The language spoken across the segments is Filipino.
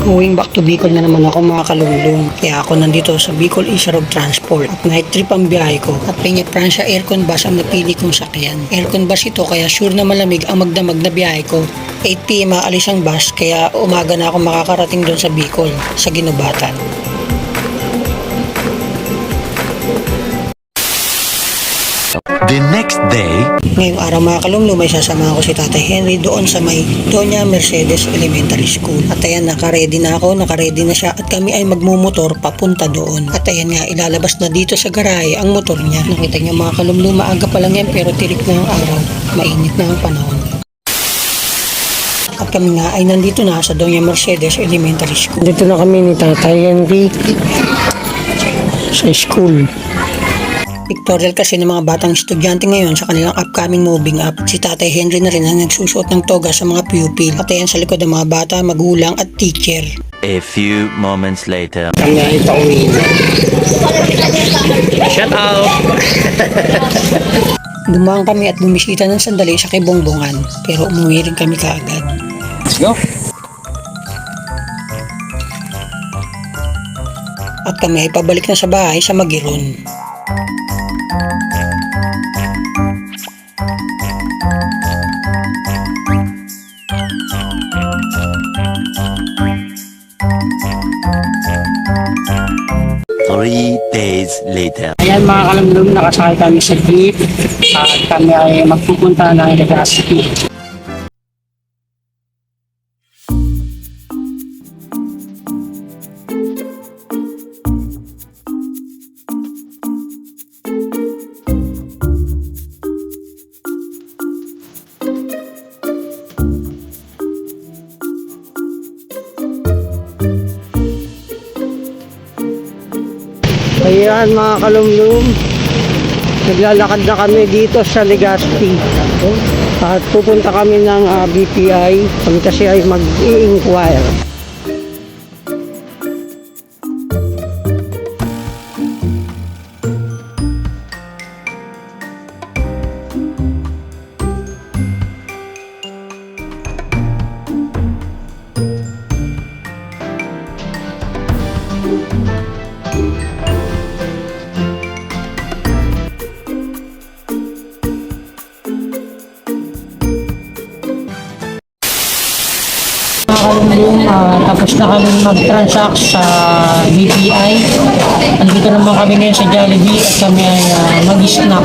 Going back to Bicol na naman ako mga kalulong. Kaya ako nandito sa Bicol Isarog Transport. At night trip ang biyahe ko. At Peña Francia Aircon Bus ang napili kong sakyan. Aircon bus ito kaya sure na malamig ang magdamag na biyahe ko. 8 PM aalis ang bus kaya umaga na ako makakarating doon sa Bicol, sa Ginubatan. The next day, Ngayong araw mga kalumlo, may sasamahan ko si Tatay Henry doon sa may Doña Mercedes Elementary School. At ayan, nakaredy na siya at kami ay magmumotor papunta doon. At ayan nga, ilalabas na dito sa garahe ang motor niya. Nakita niyo mga kalumlo, maaga pa lang yan pero tirik na ang araw, mainit na ang panahon. At kami nga ay nandito na sa Doña Mercedes Elementary School. Dito na kami ni Tatay Henry sa school. Pictorial kasi ng mga batang estudyante ngayon sa kanilang upcoming moving up. Si Tatay Henry na rin ang nagsusuot ng toga sa mga pupil. At ayan sa likod ng mga bata, magulang at teacher. a few moments later. Kami ay pauwi na. Shout out! Dumaan kami at bumisita ng sandali sa Kibongbongan. Pero umuwi rin kami kaagad. Let's go! At kami ay pabalik na sa bahay sa Magiron. Three days later. Ayan mga kalamlum, nakasakay kami sa jeep at kami ay magpupunta ng Legazpi. Ayan mga kalumlum, naglalakad na kami dito sa Legazpi at pupunta kami ng BPI kami kasi ay mag-i-inquire. Tapos na kami mag-transact sa BPI. Nandito naman kami ngayon sa Jollibee at kami ay mag-snap.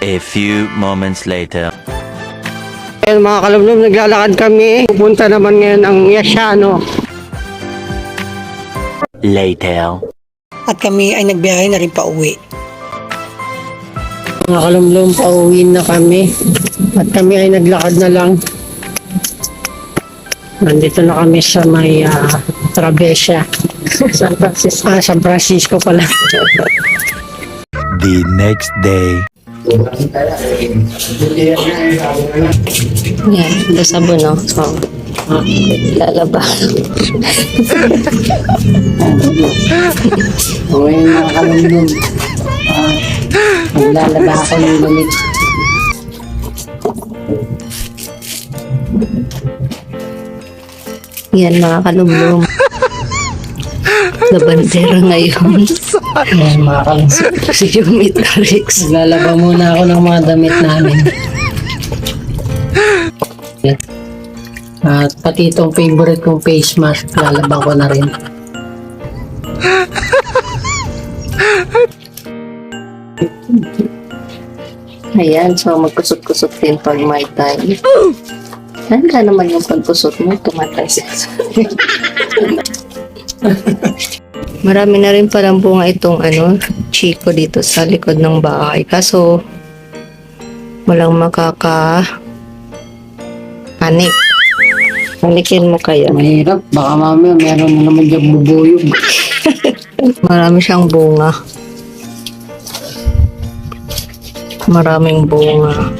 A few moments later. Ayan mga kalumlum, naglalakad kami. Pupunta naman ngayon ang Yasiano. Later. At kami ay nagbiyahe na rin pauwi. Mga kalumlum, pauwi na kami. At kami ay naglakad na lang. Nandito na kami sa may Travesia. San Francisco. San Francisco pala. The next day. Yan, ito sabon, no? So, lalaba. Okay mga kalumlum. Maglalaba ako ng damit. Yan, mga kalumlum. Labandera ngayon. Ayan mga kalumlum. Si Jumitrix. Maglalaba muna ako ng mga damit namin. At pati itong favorite kong face mask, lalabang ko na rin. Ayan, so magkusot-kusot din pag may time. Handa naman yung pagkusot mo, tumatay siya. Marami na rin palang bunga itong chiko dito sa likod ng bahay. Kaso, walang makaka-anik. Panikin mo kaya. Mahirap, baka mamaya meron na naman dyan bubuyog. Marami siyang bunga. Maraming bunga.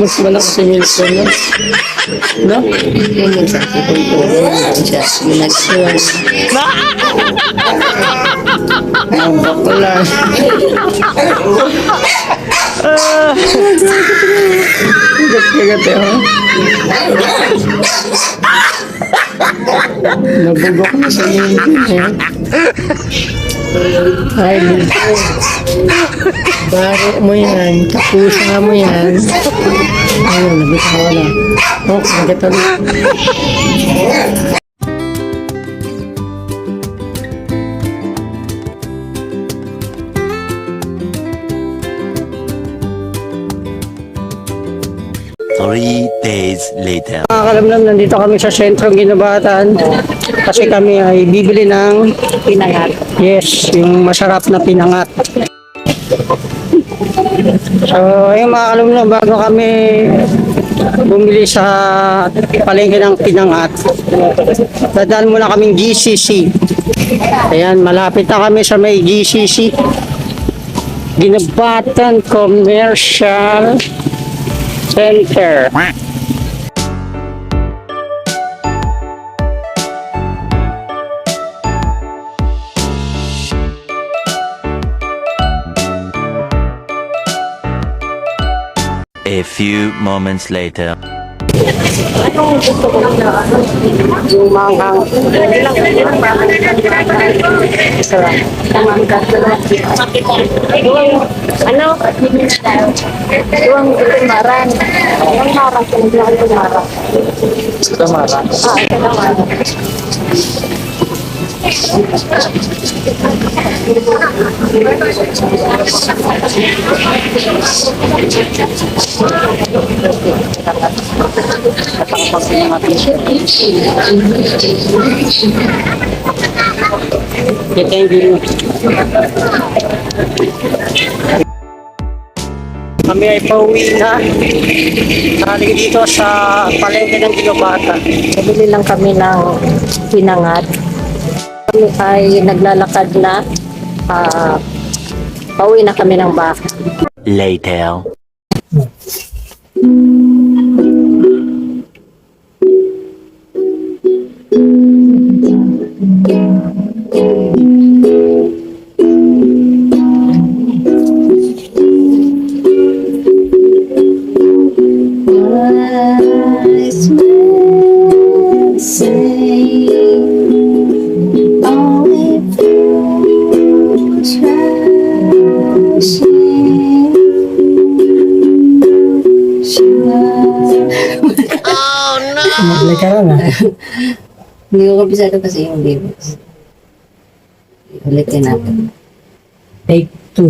Mas malakas yung milk ko, no? No? Yun yung sa tipong tulong. Yun siya. Ginagsuwan. Ang bakulan. Gat-gat eh, ha? Nabugok na sa ngipin, eh. Ay, Lito. Baro mo yan. Tapusa mo yan. Ayun, nabitawa na. Oh, nagkatabi. Three days later. Mga kalamlam, nandito kami sa sentrong Ginabatan kasi kami ay bibili ng Pinangat. yes, yung masarap na pinangat. So, yung mga kalamlam, bago kami bumili sa palengke ng pinangat, dadaan muna kaming GCC. Ayan, malapit na kami sa may GCC. Ginabatan Commercial Center. A few moments later. Yung manghang. Ano? Yung tumaran. Yung marang pinaglakan tumaran. Tamaran. Tumaran. Kita yung view. Kami ay pauwi na. Naling dito sa palengke ng Ginabatan. Nabili lang kami ng pinangat. Kami ay naglalakad na. Pauwi na kami ng bahay. Later. Maglay ka lang, ha? Hindi ko kabisado kasi yung lyrics. Ulitin natin. Take 2.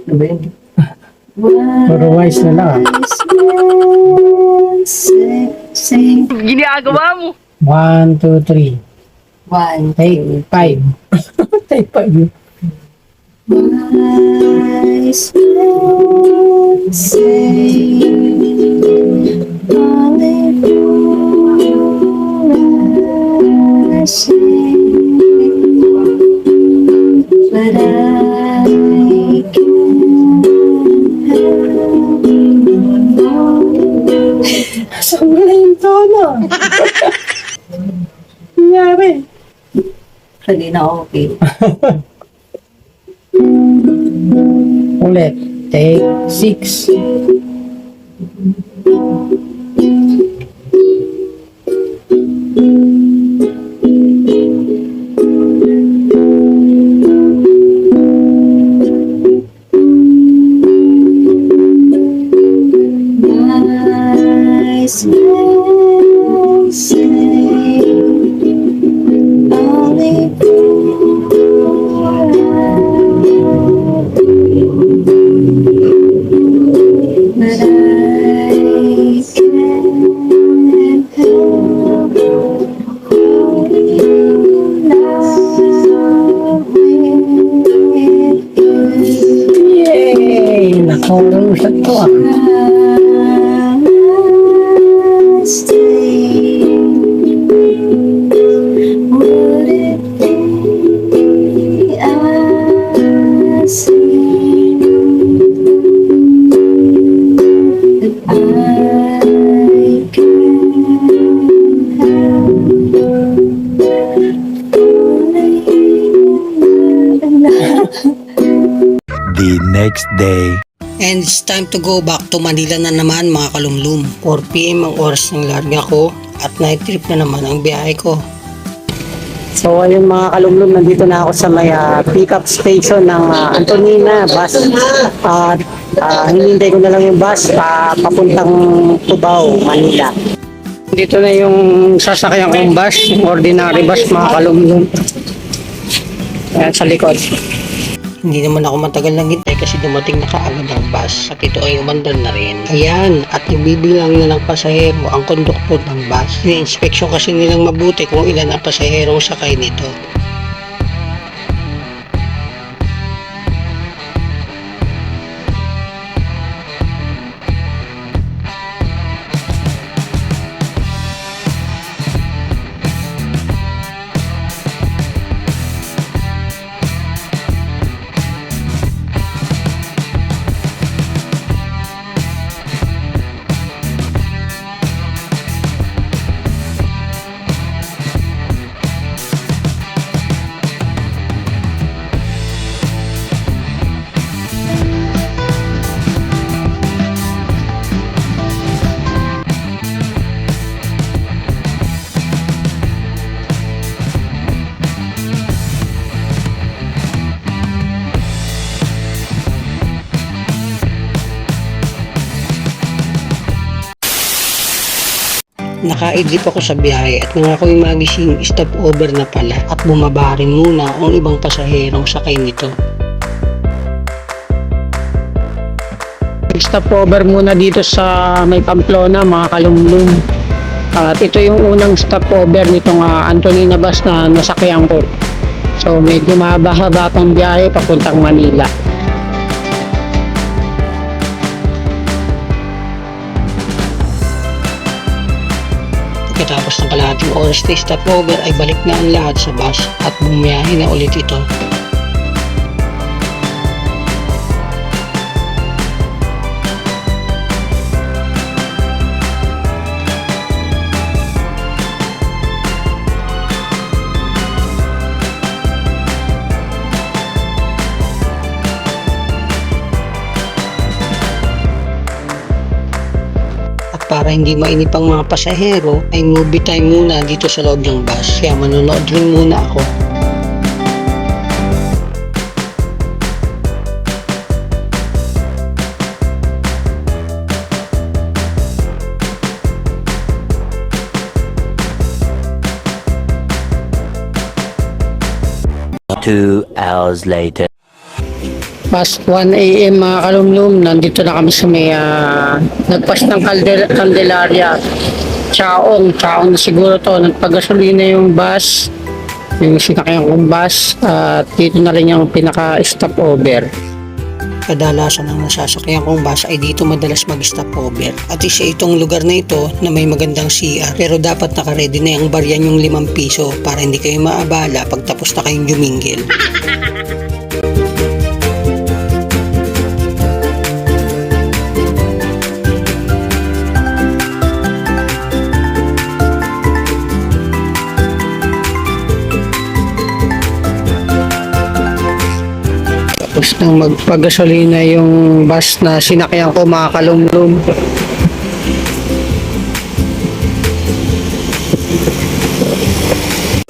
Ano ba yun? Puro wise na lang, ha? Ginagawa mo! 1, 2, 3. One, Take 5. Take 5. wise men say, hallelujah, sing, but I can't help. Saan mo na yung tono? Nangyari. Hindi na okay. Ulit. Take 6. Nice men say only but I can't help falling in love with you. Yay! Nakalusat to ah. Stay. Would it be I see that I can help falling The next day. And it's time to go back to Manila na naman mga kalumlum. 4 PM ang oras ng larga ko at night trip na naman ang biyahe ko. So ayun mga kalumlum, nandito na ako sa may pick-up station ng Antonina bus. At hinihintay ko na lang yung bus papuntang Cubao, Manila. Dito na yung sasakyan kong bus, yung ordinary bus mga kalumlum. Ayan sa likod. Hindi naman ako matagal naghintay kasi dumating na kaagad ang bus at ito ay umandar na rin. Ayan, at ibibilang na ng pasahero ang konduktor ng bus. Ini-inspeksyon kasi nilang mabuti kung ilan ang pasahero sakay nito. Nakaidlip ako sa biyahe at nang ako'y magising, stop over na pala at bumaba rin muna ang ibang pasaherong sakay nito. Stop over muna dito sa may Pamplona mga kalumlum. At ito yung unang stop over nitong Antonina bus na nasakyan ko. So medyo mahaba-haba pang biyahe papuntang Manila. Pagkatapos ng kalahating oras na stopover ay balik na ang lahat sa bus at bumiyahe na ulit ito. Para hindi mainip ang mga pasahero ay movie time muna dito sa loob ng bus, kaya manonood rin muna ako. Two hours later. Past 1 AM mga kalumlum, nandito na kami sa may nagpas ng Candelaria. Chaong na siguro to. Nagpagasolina yung bus, yung sinakyan kong bus, at dito na rin yung pinaka-stopover. Kadalasan ang nasasakyan kong bus ay dito madalas mag-stopover. At isa itong lugar na ito na may magandang CR, pero dapat nakaredy na yung baryan yung 5 piso para hindi kayo maabala pag tapos na kayong jumingil. nang magpagasolina yung bus na sinakyan ko, mga kalumlum.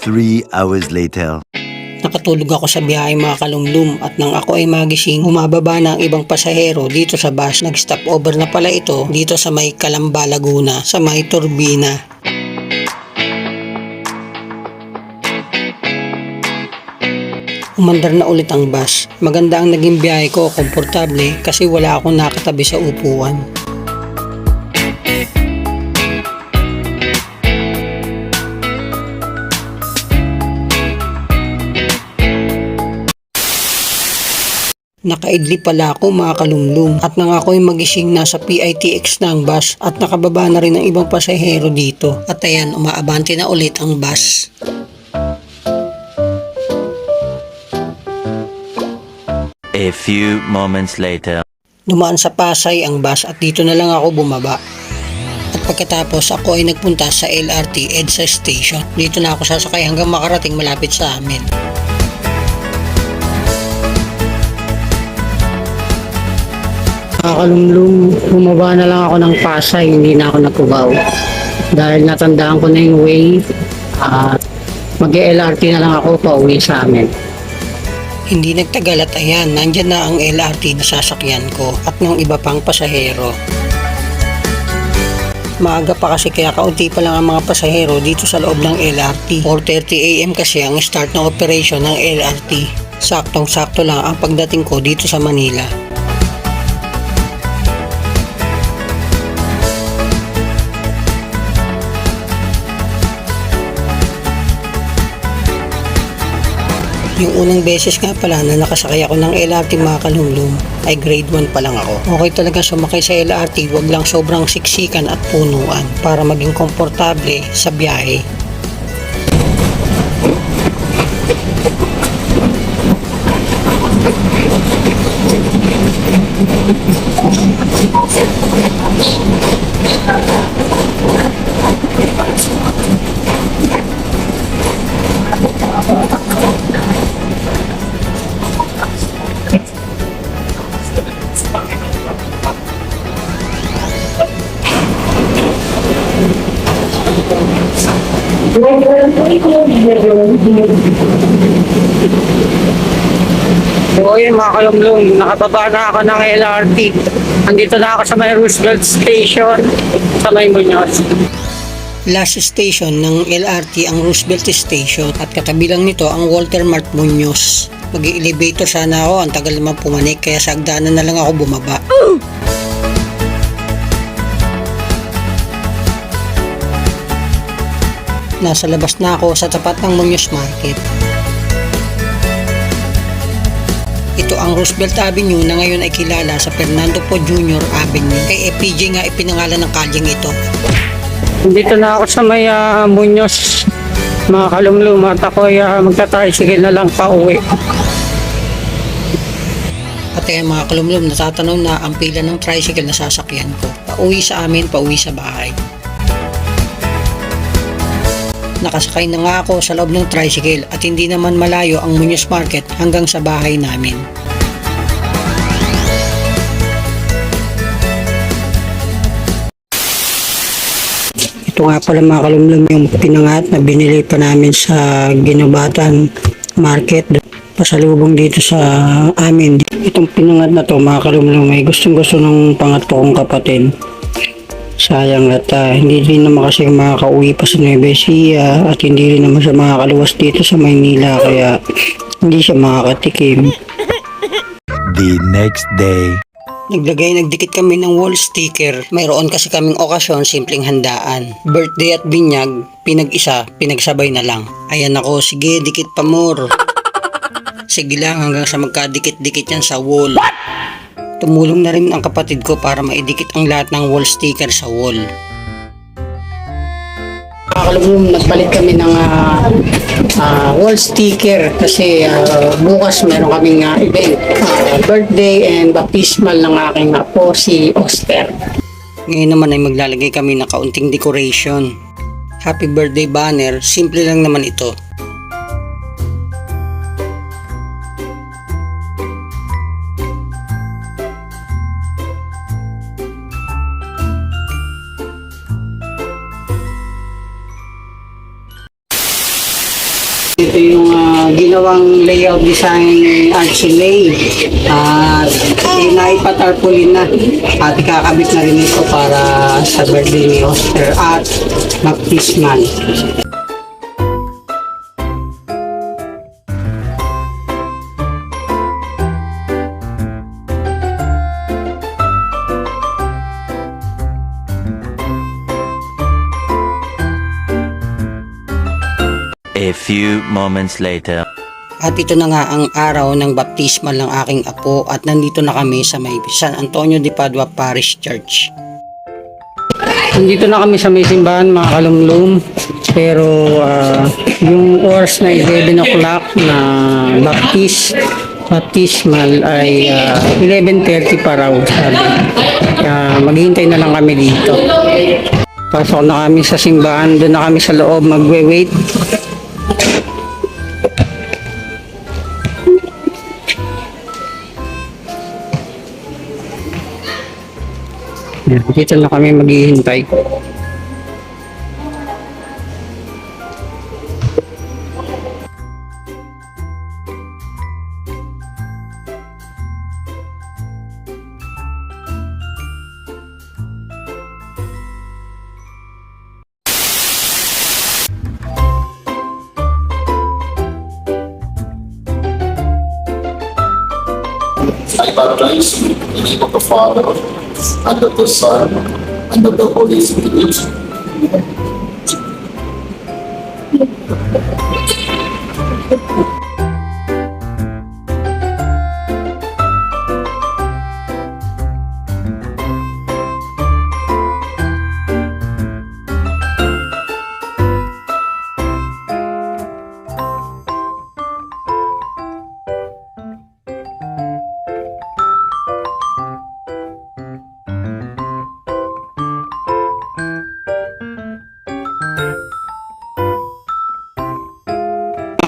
Three hours later. Nakatulog ako sa biyahe mga kalumlum at nang ako ay magising, humababa na ang ibang pasahero dito sa bus. Nag-stop over na pala ito dito sa may Calamba, Laguna, sa may Turbina. Umandar na ulit ang bus. Maganda ang naging biyahe ko, komportable kasi wala akong nakatabi sa upuan. Nakaidli pala ako mga kalumlum at nang ako'y magising nasa PITX na ang bus at nakababa na rin ang ibang pasahero dito. At ayan, umaabante na ulit ang bus. A few moments later. Dumaan sa Pasay ang bus at dito na lang ako bumaba. At pagkatapos ako ay nagpunta sa LRT EDSA Station. Dito na ako sasakay hanggang makarating malapit sa amin. Mga kalumlum, bumaba na lang ako ng Pasay, hindi na ako nagkubaw. Dahil natandaan ko na yung way at mag-LRT na lang ako pauwi sa amin. Hindi nagtagal at ayan, nandyan na ang LRT na sasakyan ko at ng iba pang pasahero. Maaga pa kasi kaya kaunti pa lang ang mga pasahero dito sa loob ng LRT. 4:30 AM kasi ang start ng operation ng LRT. Saktong-sakto lang ang pagdating ko dito sa Manila. Yung unang beses nga pala na nakasakay ako ng LRT mga kalumlum ay grade 1 pa lang ako. Okay talaga sumakay sa LRT, wag lang sobrang siksikan at punuan para maging komportable sa biyahe. So yun mga kalumlum, nakababa na ako ng LRT. Andito na ako sa may Roosevelt Station sa may Muñoz. Last station ng LRT ang Roosevelt Station at katabi lang nito ang Walter Mart Muñoz. Mag-elevator sana ako, ang tagal naman pumanik kaya sa agdanan na lang ako bumaba. Nasa labas na ako sa tapat ng Muñoz Market. Ito ang Roosevelt Avenue na ngayon ay kilala sa Fernando Po Jr. Avenue. Kay FPJ nga ipinangalan ng kalyeng ito. Dito na ako sa may Muñoz, mga kalumlum, at ako ay magta-tricycle na lang pa uwi. At ayan mga kalumlum, natatanaw na ang pila ng tricycle na sasakyan ko. Pauwi sa amin, pauwi sa bahay. Nakasakay na nga ako sa loob ng tricycle at hindi naman malayo ang Muñoz Market hanggang sa bahay namin. Ito nga pala mga kalumlum yung pinangat na binili pa namin sa Ginubatan Market. Pasalubong dito sa amin. Itong pinangat na to mga kalumlum ay gustong gusto ng pangatlo kong kapatid. Sayang at hindi rin naman kasi makakauwi pa sa Nueva Ecija at hindi rin naman siya makakaluwas dito sa Maynila kaya hindi siya makakatikim. The next day. Nagdikit kami ng wall sticker. Mayroon kasi kaming okasyon, simpleng handaan. Birthday at binyag, pinag-isa, pinagsabay na lang. Ayan ako, sige, dikit pa more. Sige lang hanggang sa magkadikit-dikit yan sa wall. Tumulong na rin ang kapatid ko para maidikit ang lahat ng wall sticker sa wall. Kalumlum, nagbalik kami ng wall sticker kasi bukas meron kaming event, birthday and baptismal ng aking apo si Oscar. Ngayon naman ay maglalagay kami ng kaunting decoration. Happy birthday banner, simple lang naman ito. Ito yung ginawang layout design ni Archie Lay. At naipatarpulin na. At ikakabit na rin ito para sa birthday ni Oscar at baptismal. A few moments later. At ito na nga ang araw ng baptismal ng aking apo at nandito na kami sa may San Antonio de Padua Parish Church. Nandito na kami sa may simbahan mga kalumlum, pero yung oras na 11 o'clock na baptismal ay 11:30 pa raw sabi. Maghihintay na lang kami dito. Pasok na kami sa simbahan, doon na kami sa loob magwe-wait. Dito na kami maghihintay. I baptize you in the name of the Father, and of the Son, and of the Holy Spirit.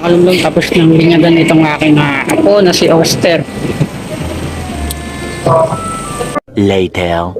Kalumlum, tapos nang binyagan itong aking apo na si Oster. Later.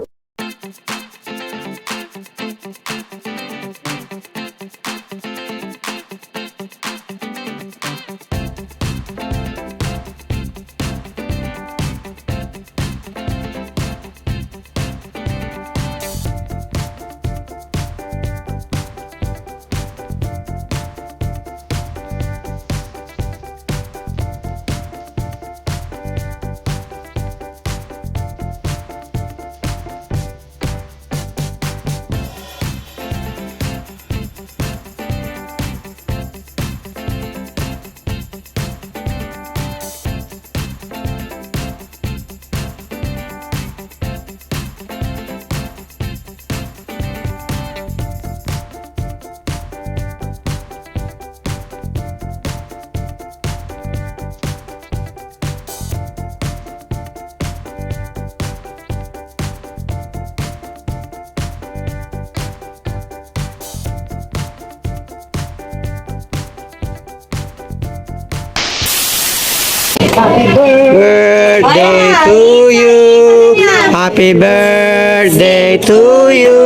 Birthday to you. Happy birthday to you.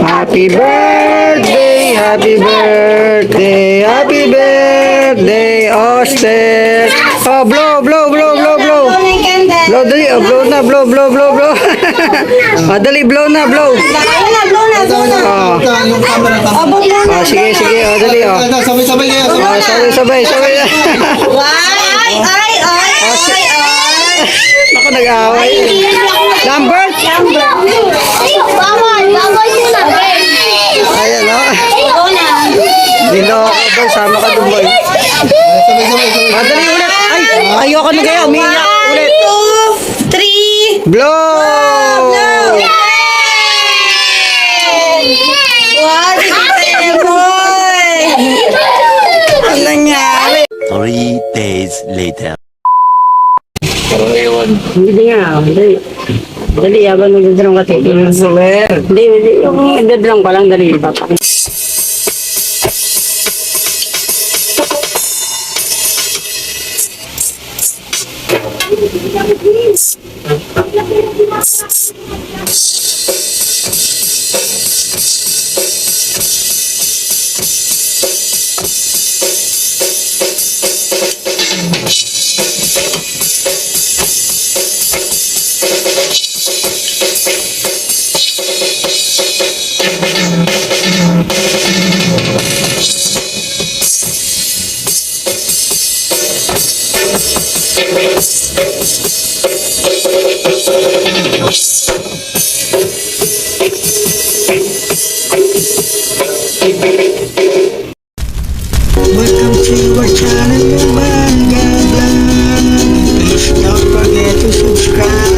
Happy birthday, happy birthday, happy birthday, Oster. Oh, blow, blow, blow, blow, blow. Blow, dali, oh, blow na, blow, blow, blow, blow. Ah, dali, blow na, blow. Oh. Oh, sige, sige, oh, dali, oh. Sabay-sabay kayo. Oh, sabay, sabay, sabay. Ako nag-aaway. Number? Ayan, oh. Dino ako, boy. Sama ka doon, boy. Madali ulit. Ay, ayoko na kayo. Umiiyak ulit. 2, 3. Blow! Wow, boy! Ano nangyari? 3 days later. Hindi nga, dali. Dali, habang nagdadrong ka tayo. Hindi, hindi. Yung nagdadrong ka lang, dali. Papa. to our channel, Banga Vlog. Don't forget to subscribe.